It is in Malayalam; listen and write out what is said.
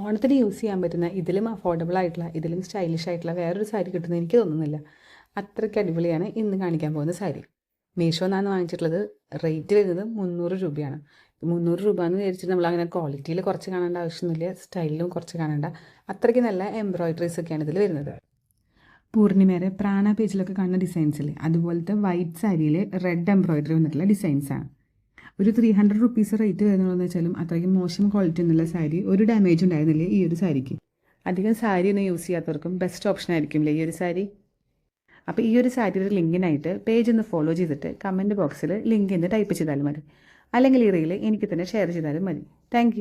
ഓണത്തിന് യൂസ് ചെയ്യാൻ പറ്റുന്ന ഇതിലും അഫോർഡബിൾ ആയിട്ടുള്ള ഇതിലും സ്റ്റൈലിഷ് ആയിട്ടുള്ള വേറൊരു സാരി കിട്ടുന്നത് എനിക്ക് തോന്നുന്നില്ല. അത്രയ്ക്ക് അടിപൊളിയാണ് ഇന്ന് കാണിക്കാൻ പോകുന്ന സാരി. മീഷോ എന്നാണ് വാങ്ങിച്ചിട്ടുള്ളത്. റേറ്റ് വരുന്നത് 300 രൂപയാണ്. 300 രൂപ എന്ന് വിചാരിച്ചിട്ട് നമ്മൾ അങ്ങനെ ക്വാളിറ്റിയിൽ കുറച്ച് കാണേണ്ട ആവശ്യമൊന്നുമില്ല, സ്റ്റൈലിലും കുറച്ച് കാണേണ്ട. അത്രയ്ക്ക് നല്ല എംബ്രോയിഡറീസ് ഒക്കെയാണ് ഇതിൽ വരുന്നത്. പൂർണിമയുടെ പ്രാണ പേജിലൊക്കെ കാണുന്ന ഡിസൈൻസില്ലേ, അതുപോലത്തെ വൈറ്റ് സാരിയിൽ റെഡ് എംബ്രോയിഡറി വന്നിട്ടുള്ള ഡിസൈൻസാണ്. ഒരു 300 റുപ്പീസ് റേറ്റ് വരുന്നുള്ളതെന്ന് വെച്ചാലും അത്രയ്ക്ക് മോശം ക്വാളിറ്റി എന്നുള്ള സാരി, ഒരു ഡാമേജ് ഉണ്ടായിരുന്നില്ല ഈ ഒരു സാരിക്ക്. അധികം സാരി ഒന്നും യൂസ് ചെയ്യാത്തവർക്കും ബെസ്റ്റ് ഓപ്ഷൻ ആയിരിക്കുമല്ലേ ഈ ഒരു സാരി. അപ്പോൾ ഈ ഒരു സാരിയുടെ ലിങ്കിനായിട്ട് പേജ് ഒന്ന് ഫോളോ ചെയ്തിട്ട് കമൻറ്റ് ബോക്സിൽ ലിങ്ക് എന്ന് ടൈപ്പ് ചെയ്താലും മതി, അല്ലെങ്കിൽ ഈ റീൽ എനിക്ക് തന്നെ ഷെയർ ചെയ്താലും മതി. താങ്ക്